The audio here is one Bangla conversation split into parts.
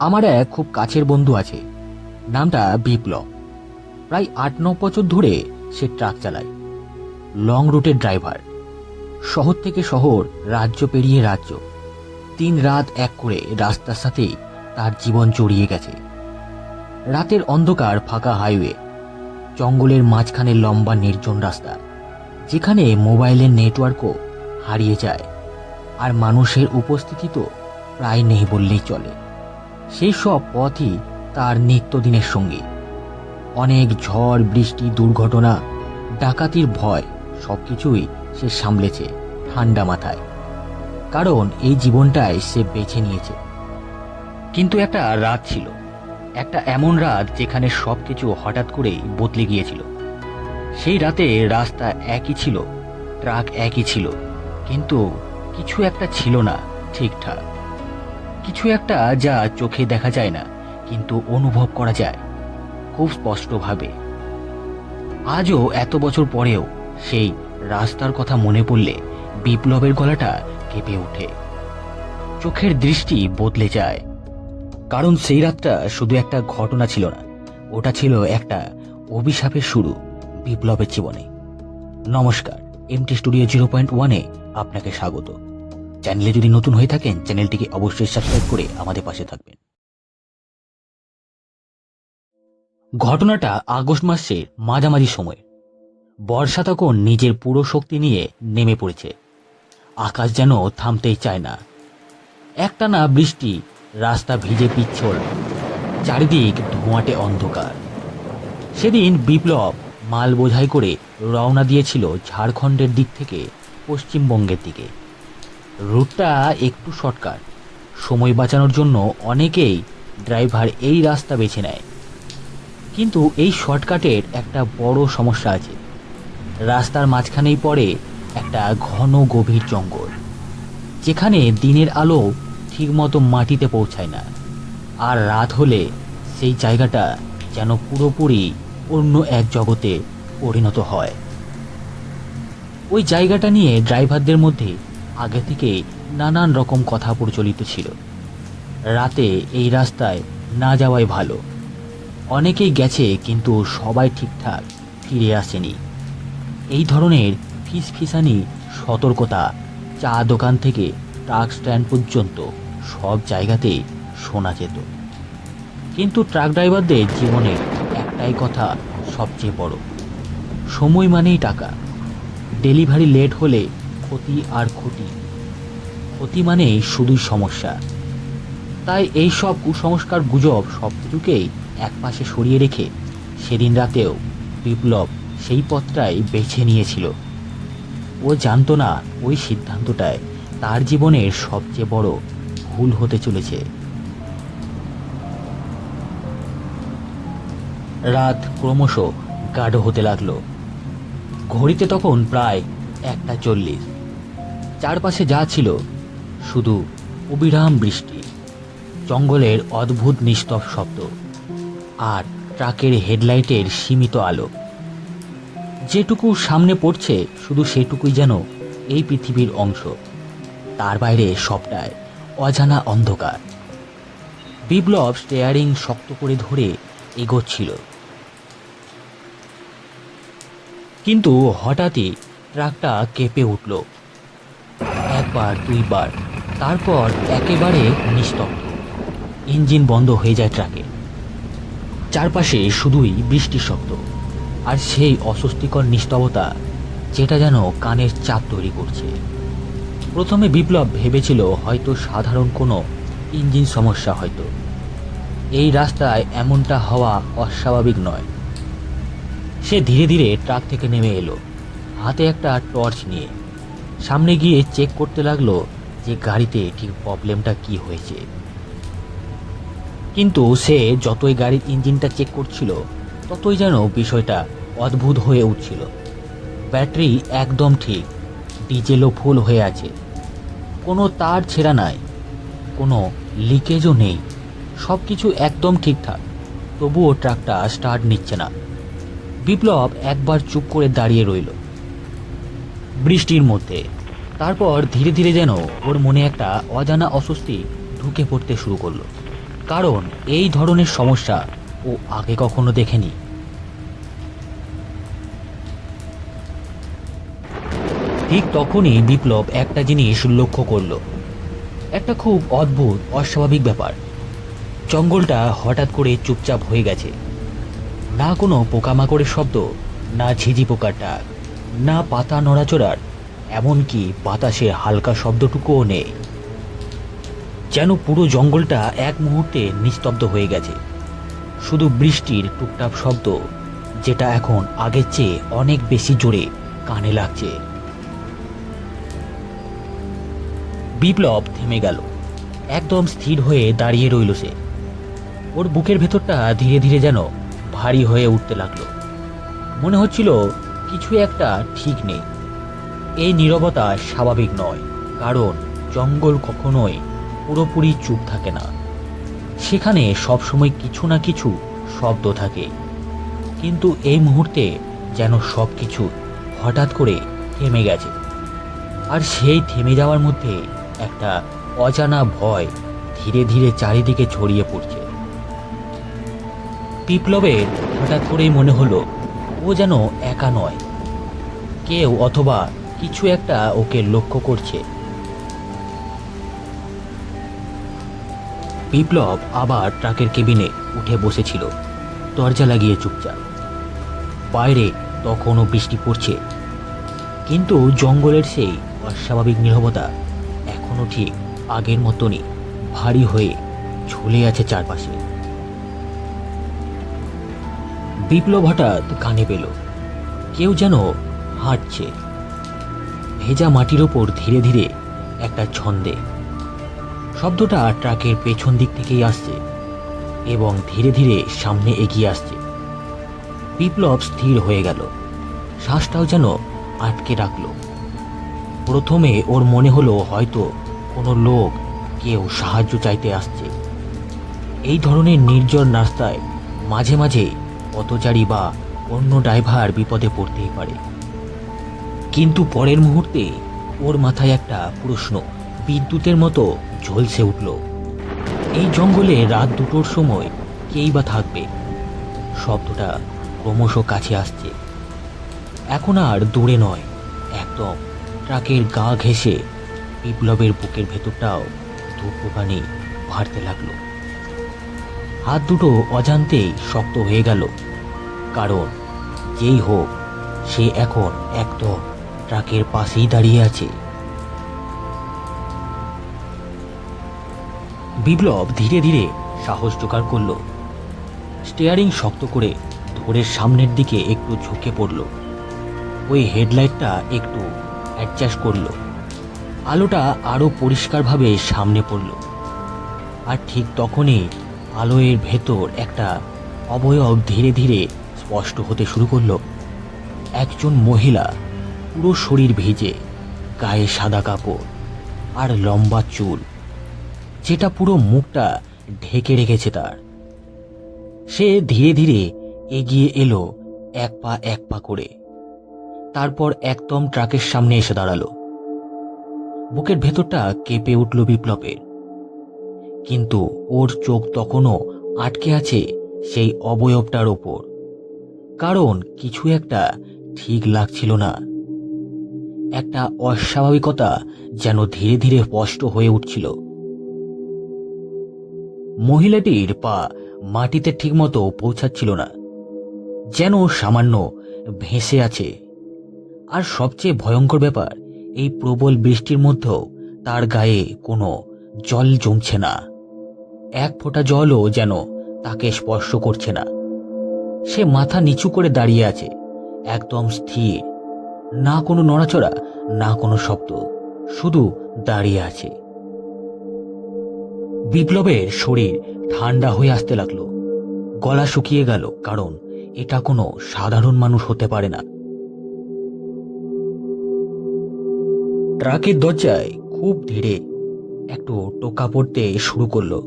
আমার এক খুব কাছের বন্ধু আছে, নামটা বিপ্লব। প্রায় ৮-৯ বছর ধরে সে ট্রাক চালায়, লং রুটের ড্রাইভার। শহর থেকে শহর, রাজ্য পেরিয়ে রাজ্য, দিন রাত এক করে রাস্তার সাথেই তার জীবন জড়িয়ে গেছে। রাতের অন্ধকার ফাঁকা হাইওয়ে, জঙ্গলের মাঝখানে লম্বা নির্জন রাস্তা, যেখানে মোবাইলের নেটওয়ার্কও হারিয়ে যায় আর মানুষের উপস্থিতি তো প্রায় নেই বললেই চলে। সেই সব পথই তার নিত্যদিনের সঙ্গী। অনেক ঝড় বৃষ্টি, দুর্ঘটনা, ডাকাতির ভয় সবকিছুই সে সামলেছে ঠান্ডা মাথায়, কারণ এই জীবনটাই সে বেছে নিয়েছে। কিন্তু একটা রাত ছিল, একটা এমন রাত যেখানে সবকিছু হঠাৎ করেই বদলে গিয়েছিল। সেই রাতে রাস্তা একই ছিল, ট্রাক একই ছিল, কিন্তু কিছু একটা ছিল না ঠিকঠাক। কিছু একটা যা চোখে দেখা যায় না, কিন্তু অনুভব করা যায় খুব স্পষ্টভাবে। আজও এত বছর পরেও সেই রাস্তার কথা মনে পড়লে বিপ্লবের গলাটা কেঁপে ওঠে, চোখের দৃষ্টি বদলে যায়। কারণ সেই রাতটা শুধু একটা ঘটনা ছিল না, ওটা ছিল একটা অভিশাপের শুরু বিপ্লবের জীবনে। নমস্কার, এমটি স্টুডিও 0.1-এ আপনাকে স্বাগত। চ্যানেলে যদি নতুন হয়ে থাকেন, চ্যানেলটিকে অবশ্যই সাবস্ক্রাইব করে আমাদের পাশে থাকবেন। ঘটনাটা আগস্ট মাসের মাঝামাঝি সময়। বর্ষা তখন নিজের পুরো শক্তি নিয়ে নেমে পড়েছে। আকাশ যেন থামতেই চায় না। একটানা বৃষ্টি, রাস্তা ভিজে পিচ্ছিল, চারিদিক ধোঁয়াটে অন্ধকার। সেদিন বিপ্লব মাল বোঝাই করে রওনা দিয়েছিল ঝাড়খণ্ডের দিক থেকে পশ্চিমবঙ্গের দিকে। রুটটা একটু শর্টকাট, সময় বাঁচানোর জন্য অনেকেই ড্রাইভার এই রাস্তা বেছে নেয়। কিন্তু এই শর্টকাটের একটা বড় সমস্যা আছে। রাস্তার মাঝখানেই পড়ে একটা ঘন গভীর জঙ্গল, যেখানে দিনের আলো ঠিকমতো মাটিতে পৌঁছায় না। আর রাত হলে সেই জায়গাটা যেন পুরোপুরি অন্য এক জগতে পরিণত হয়। ওই জায়গাটা নিয়ে ড্রাইভারদের মধ্যে আগে থেকে নানান রকম কথা প্রচলিত ছিল। রাতে এই রাস্তায় না যাওয়াই ভালো। অনেকেই গেছে, কিন্তু সবাই ঠিকঠাক ফিরে আসেনি। এই ধরনের ফিসফিসানি সতর্কতা চা দোকান থেকে ট্রাক স্ট্যান্ড পর্যন্ত সব জায়গাতেই শোনা যেত। কিন্তু ট্রাক ড্রাইভারদের জীবনের একটাই কথা সবচেয়ে বড়: সময় মানেই টাকা। ডেলিভারি লেট হলে ক্ষতি আর ক্ষতি, ক্ষতি মানেই শুধুই সমস্যা। তাই এই সব কুসংস্কার, গুজব সব কিছুকেই একপাশে সরিয়ে রেখে সেদিন রাতেও বিপ্লব সেই পথটাই বেছে নিয়েছিল। ও জানতো না ওই সিদ্ধান্তটায় তার জীবনের সবচেয়ে বড় ভুল হতে চলেছে। রাত ক্রমশ গাঢ় হতে লাগলো। ঘড়িতে তখন প্রায় 1:40। চারপাশে যা ছিল শুধু অবিরাম বৃষ্টি, জঙ্গলের অদ্ভুত নিস্তব শব্দ আর ট্রাকের হেডলাইটের সীমিত আলো। যেটুকু সামনে পড়ছে শুধু সেটুকুই যেন এই পৃথিবীর অংশ, তার বাইরে সবটাই অজানা অন্ধকার। বিপ্লব স্টিয়ারিং শক্ত করে ধরে এগোচ্ছিল, কিন্তু হঠাৎই ট্রাকটা কেঁপে উঠল। একবার, দুইবার, তারপর একেবারে নিস্তব্ধ। ইঞ্জিন বন্ধ হয়ে যায় ট্রাকে। চারপাশে শুধুই বৃষ্টির শব্দ আর সেই অস্বস্তিকর নিস্তবতা, যেটা যেন কানের চাপ তৈরি করছে। প্রথমে বিপ্লব ভেবেছিল হয়তো সাধারণ কোনো ইঞ্জিন সমস্যা, হয়তো এই রাস্তায় এমনটা হওয়া অস্বাভাবিক নয়। সে ধীরে ধীরে ট্রাক থেকে নেমে এলো, হাতে একটা টর্চ নিয়ে। সামনে গিয়ে চেক করতে লাগলো যে গাড়িতে ঠিক প্রবলেমটা কি হয়েছে। কিন্তু সে যতই গাড়ির ইঞ্জিনটা চেক করছিল, ততই যেন বিষয়টা অদ্ভুত হয়ে উঠছিল। ব্যাটারি একদম ঠিক, ডিজেলও ফুল হয়ে আছে, কোনো তার ছেঁড়া নাই, কোনো লিকেজও নেই, সব কিছু একদম ঠিকঠাক। তবুও ট্রাকটা স্টার্ট নিচ্ছে না। বিপ্লব একবার চুপ করে দাঁড়িয়ে রইল বৃষ্টির মধ্যে। তারপর ধীরে ধীরে যেন ওর মনে একটা অজানা অস্বস্তি ঢুকে পড়তে শুরু করলো। কারণ এই ধরনের সমস্যা ও আগে কখনো দেখেনি। ঠিক তখনই বিপ্লব একটা জিনিস লক্ষ্য করলো। একটা খুব অদ্ভুত অস্বাভাবিক ব্যাপার। জঙ্গলটা হঠাৎ করে চুপচাপ হয়ে গেছে। না কোনো পোকামাকড়ের শব্দ, না ঝিঝি পোকার ডাক, না পাতা নড়াচড়ার, এমনকি বাতাসের হালকা শব্দটুকুও নেই। যেন পুরো জঙ্গলটা এক মুহূর্তে নিস্তব্ধ হয়ে গেছে। শুধু বৃষ্টির টুকটাক শব্দ, যেটা এখন আগের চেয়ে অনেক বেশি জোরে কানে লাগছে। বিপ্লব থেমে গেল। একদম স্থির হয়ে দাঁড়িয়ে রইল সে। ওর বুকের ভেতরটা ধীরে ধীরে যেন ভারী হয়ে উঠতে লাগলো। মনে হচ্ছিল কিছু একটা ঠিক নেই। এই নীরবতা স্বাভাবিক নয়, কারণ জঙ্গল কখনোই পুরোপুরি চুপ থাকে না। সেখানে সবসময় কিছু না কিছু শব্দ থাকে। কিন্তু এই মুহূর্তে যেন সব কিছু হঠাৎ করে থেমে গেছে। আর সেই থেমে যাওয়ার মধ্যে একটা অজানা ভয় ধীরে ধীরে চারিদিকে ছড়িয়ে পড়ছে। বিপ্লবের হঠাৎ করেই মনে হলো ও যেন একা নয়, কেউ অথবা কিছু একটা ওকে লক্ষ্য করছে। বিপ্লব আবার ট্রাকের কেবিনে উঠে বসেছিল, দরজা লাগিয়ে চুপচাপ। বাইরে তখনও বৃষ্টি পড়ছে, কিন্তু জঙ্গলের সেই অস্বাভাবিক নীরবতা এখনো ঠিক আগের মতনই ভারী হয়ে ঝুলে আছে চারপাশে। বিপ্লব হঠাৎ কানে পেল কেউ যেন হাঁটছে ভেজা মাটির ওপর ধীরে ধীরে একটা ছন্দে। শব্দটা ট্রাকের পেছন দিক থেকেই আসছে এবং ধীরে ধীরে সামনে এগিয়ে আসছে। বিপ্লব স্থির হয়ে গেল, শ্বাসটাও যেন আটকে রাখল। প্রথমে ওর মনে হলো হয়তো কোনো লোক, কেউ সাহায্য চাইতে আসছে। এই ধরনের নির্জন রাস্তায় মাঝে মাঝে পথচারী বা অন্য ড্রাইভার বিপদে পড়তেই পারে। কিন্তু পরের মুহূর্তে ওর মাথায় একটা প্রশ্ন বিদ্যুতের মতো ঝলসে উঠল। এই জঙ্গলে রাত দুটোর সময় কেই বা থাকবে? শব্দটা ক্রমশ কাছে আসছে। এখন আর দূরে নয়, একদম ট্রাকের গা ঘেঁষে বিপ্লবের বুকের ভেতরটাও ধূপকানি ভারতে লাগলো। হাত দুটো অজান্তেই শক্ত হয়ে গেল, কারণ যেই হোক সে এখন একদম ট্রাকের পাশেই দাঁড়িয়ে আছে। বিপ্লব ধীরে ধীরে সাহস জোগাড় করলো। স্টিয়ারিং শক্ত করে ধরে সামনের দিকে একটু ঝুঁকে পড়ল। ওই হেডলাইটটা একটু অ্যাডজাস্ট করলো। আলোটা আরো পরিষ্কারভাবে সামনে পড়ল। আর ঠিক তখনই আলোয়ের ভেতর একটা অবয়ব ধীরে ধীরে স্পষ্ট হতে শুরু করলো। একজন মহিলা, পুরো শরীর ভিজে, গায়ে সাদা কাপড় আর লম্বা চুল, যেটা পুরো মুখটা ঢেকে রেখেছে তার। সে ধীরে ধীরে এগিয়ে এলো, এক পা করে। তারপর একদম ট্রাকের সামনে এসে দাঁড়ালো। বুকের ভেতরটা কেঁপে উঠল বিপ্লবের, কিন্তু ওর চোখ তখনও আটকে আছে সেই অবয়বটার ওপর, কারণ কিছু একটা ঠিক লাগছিল না। একটা অস্বাভাবিকতা যেন ধীরে ধীরে স্পষ্ট হয়ে উঠছিল। মহিলাটির পা মাটিতে ঠিকমতো পৌঁছাচ্ছিল না, যেন সামান্য ভেসে আছে। আর সবচেয়ে ভয়ঙ্কর ব্যাপার, এই প্রবল বৃষ্টির মধ্যেও তার গায়ে কোনো জল জমছে না। এক ফোঁটা জলও যেন তাকে স্পর্শ করছে না। সে মাথা নিচু করে দাঁড়িয়ে আছে, একদম স্থির, না কোনো নড়াচড়া, না কোনো শব্দ, শুধু দাঁড়িয়ে আছে। বিপ্লবের শরীর ঠান্ডা হয়ে আসতে লাগলো। গলা শুকিয়ে গেল, কারণ এটা কোনো সাধারণ মানুষ হতে পারে না। ট্রাকের দরজায় খুব ধীরে একটু টোকা পড়তে শুরু করলো।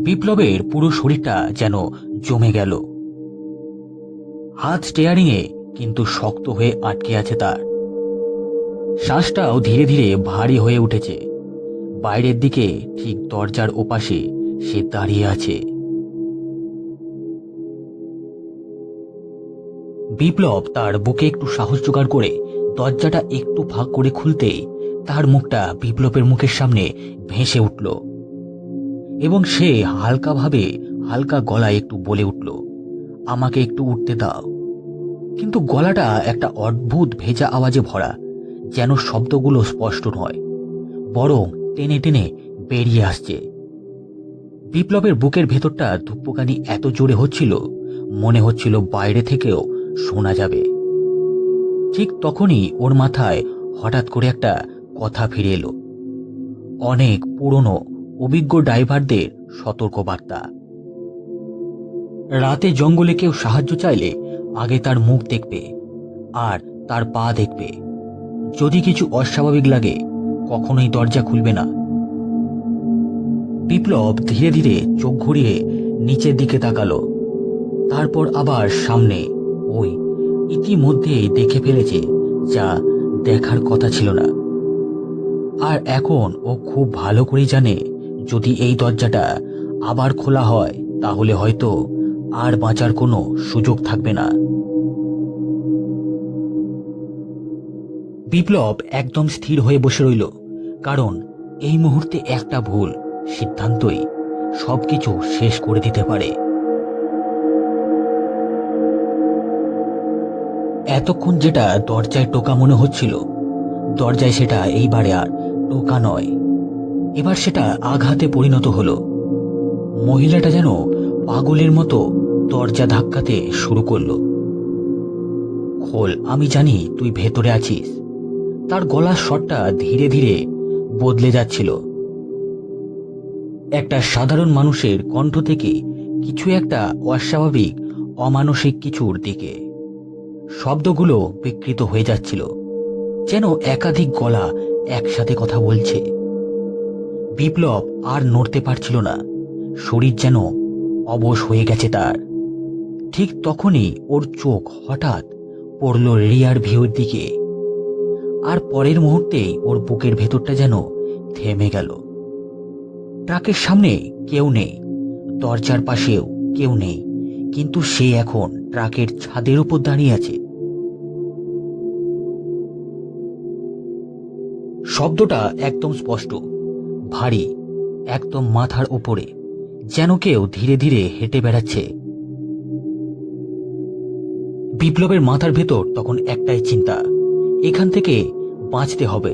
বিপ্লবের পুরো শরীরটা যেন জমে গেল। হাত স্টিয়ারিংয়ে, কিন্তু শক্ত হয়ে আটকে আছে তার। শ্বাসটাও ধীরে ধীরে ভারী হয়ে উঠেছে। বাইরের দিকে ঠিক দরজার ওপাশে সে দাঁড়িয়ে আছে। বিপ্লব তার বুকে একটু সাহস জোগাড় করে দরজাটা একটু ফাঁক করে খুলতেই তার মুখটা বিপ্লবের মুখের সামনে ভেসে উঠল এবং সে হালকা গলায় একটু বলে উঠল, আমাকে একটু উঠতে দাও। কিন্তু গলাটা একটা অদ্ভুত ভেজা আওয়াজে ভরা, যেন শব্দগুলো স্পষ্ট নয়, বরং টেনে টেনে বেরিয়ে আসছে। বিপ্লবের বুকের ভেতরটা ধুকপুকানি এত জোরে হচ্ছিল, মনে হচ্ছিল বাইরে থেকেও শোনা যাবে। ঠিক তখনই ওর মাথায় হঠাৎ করে একটা কথা ফিরে এলো, অনেক পুরনো অভিজ্ঞ ড্রাইভারদের সতর্কবার্তা। রাতে জঙ্গলে কেউ সাহায্য চাইলে আগে তার মুখ দেখবে আর তার পা দেখবে। যদি কিছু অস্বাভাবিক লাগে কখনোই দরজা খুলবে না। বিপ্লব ধীরে ধীরে চোখ ঘুরিয়ে নিচের দিকে তাকালো, তারপর আবার সামনে। ওই ইতিমধ্যেই দেখে ফেলেছে যা দেখার কথা ছিল না। আর এখন ও খুব ভালো করেই জানে, যদি এই দরজাটা আবার খোলা হয় তাহলে হয়তো আর বাঁচার কোনো সুযোগ থাকবে না। বিপ্লব একদম স্থির হয়ে বসে রইল, কারণ এই মুহূর্তে একটা ভুল সিদ্ধান্তই সবকিছু শেষ করে দিতে পারে। এতক্ষণ যেটা দরজায় টোকা মনে হচ্ছিল, দরজায় সেটা এইবারে আর টোকা নয়, এবার সেটা আঘাতে পরিণত হলো। মহিলাটা যেন পাগলের মতো দরজা ধাক্কাতে শুরু করলো। খোল, আমি জানি তুই ভেতরে আছিস। তার গলার স্বরটা ধীরে ধীরে বদলে যাচ্ছিল, একটা সাধারণ মানুষের কণ্ঠ থেকে কিছু একটা অস্বাভাবিক অমানসিক কিছুর দিকে। শব্দগুলো বিকৃত হয়ে যাচ্ছিল, যেন একাধিক গলা একসাথে কথা বলছে। বিপ্লব আর নড়তে পারছিল না, শরীর যেন অবশ হয়ে গেছে তার। ঠিক তখনই ওর চোখ হঠাৎ পড়ল রিয়ার ভিউর দিকে, আর পরের মুহূর্তেই ওর বুকের ভেতরটা যেন থেমে গেল। ট্রাকের সামনে কেউ নেই, দরজার পাশেও কেউ নেই, কিন্তু সে এখন ট্রাকের ছাদের উপর দাঁড়িয়ে আছে। শব্দটা একদম স্পষ্ট, ভারী, একদম মাথার উপরে, যেন কেউ ধীরে ধীরে হেঁটে বেড়াচ্ছে। বিপ্লবের মাথার ভেতর তখন একটাই চিন্তা, এখান থেকে বাঁচতে হবে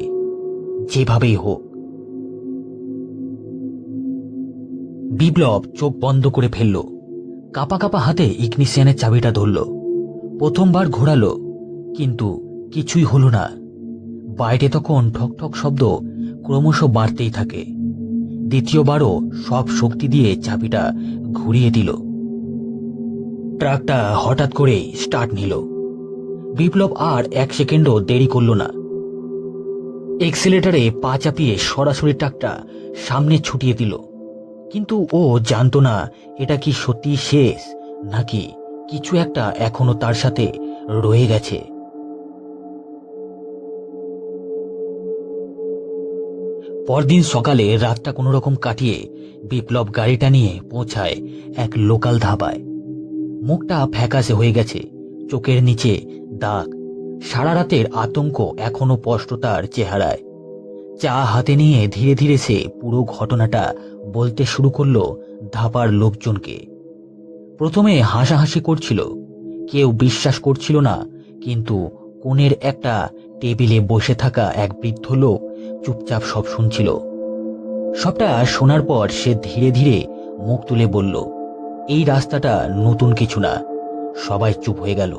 যেভাবেই হোক। বিপ্লব চোখ বন্ধ করে ফেলল, কাপা কাপা হাতে ইগনিশিয়ানের চাবিটা ধরল। প্রথমবার ঘোরালো, কিন্তু কিছুই হলো না। বাইরে তখন ঠক ঠক শব্দ ক্রমশ বাড়তেই থাকে। দ্বিতীয়বারও সব শক্তি দিয়ে চাবিটা ঘুরিয়ে দিল। ট্রাকটা হঠাৎ করে স্টার্ট নিল। বিপ্লব আর এক সেকেন্ডও দেরি করল না। এক্সিলেটারে পা চাপিয়ে সরাসরি ট্রাকটা সামনে ছুটিয়ে দিল। কিন্তু ও জানতো না এটা কি সত্যি শেষ, নাকি কিছু একটা এখনো তার সাথে রয়ে গেছে। পরদিন সকালে রাতটা কোনো রকম কাটিয়ে বিপ্লব গাড়িটা নিয়ে পৌঁছায় এক লোকাল ধাবায়। মুখটা ফ্যাকাশে হয়ে গেছে, চোখের নিচে দাগ, সারা রাতের আতঙ্ক এখনো স্পষ্ট তার চেহারায়। চা হাতে নিয়ে ধীরে ধীরে সে পুরো ঘটনাটা বলতে শুরু করলো ধাবার লোকজনকে। প্রথমে হাসাহাসি করছিল, কেউ বিশ্বাস করছিল না, কিন্তু কোণের একটা টেবিলে বসে থাকা এক বৃদ্ধ লোক চুপচাপ সব শুনছিল। সবটা শোনার পর সে ধীরে ধীরে মুখ তুলে বলল, এই রাস্তাটা নতুন কিছু না। সবাই চুপ হয়ে গেল।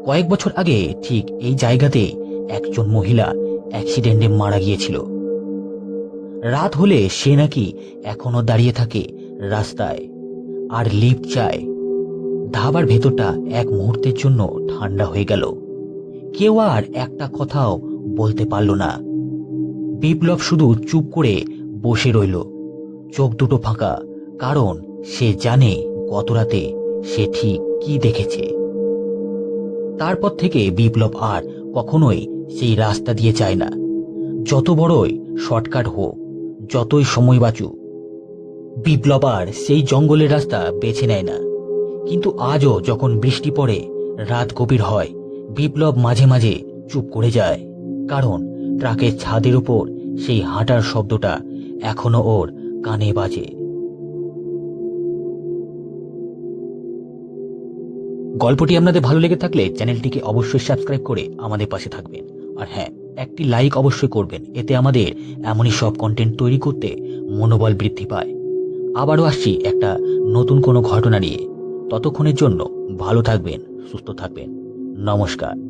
কয়েক বছর আগে ঠিক এই জায়গাতে একজন মহিলা অ্যাক্সিডেন্টে মারা গিয়েছিল। রাত হলে সে নাকি এখনো দাঁড়িয়ে থাকে রাস্তায় আর লিফট চায়। ধাবার ভেতরটা এক মুহূর্তের জন্য ঠান্ডা হয়ে গেল। কেউ আর একটা কথাও বলতে পারল না। বিপ্লব শুধু চুপ করে বসে রইল, চোখ দুটো ফাঁকা, কারণ সে জানে গত রাতে সে ঠিক কি দেখেছে। তারপর থেকে বিপ্লব আর কখনোই সেই রাস্তা দিয়ে যায় না, যত বড়ই শর্টকাট হোক, যতই সময় বাঁচুক। বিপ্লব আর সেই জঙ্গলের রাস্তা বেছে নেয় না। কিন্তু আজও যখন বৃষ্টি পড়ে, রাত গভীর হয়, বিপ্লব মাঝে মাঝে চুপ করে যায়। কারণ ট্রাকের ছাদের উপর সেই হাঁটার শব্দটা এখনো ওর কানে বাজে। গল্পটি আপনাদের ভালো লেগে থাকলে চ্যানেলটিকে অবশ্যই সাবস্ক্রাইব করে আমাদের পাশে থাকবেন। আর হ্যাঁ, একটি লাইক অবশ্যই করবেন, এতে আমাদের এমনই সব কন্টেন্ট তৈরি করতে মনোবল বৃদ্ধি পায়। আবারও আসছি একটা নতুন কোনো ঘটনা নিয়ে। ততক্ষণের জন্য ভালো থাকবেন, সুস্থ থাকবেন। নমস্কার।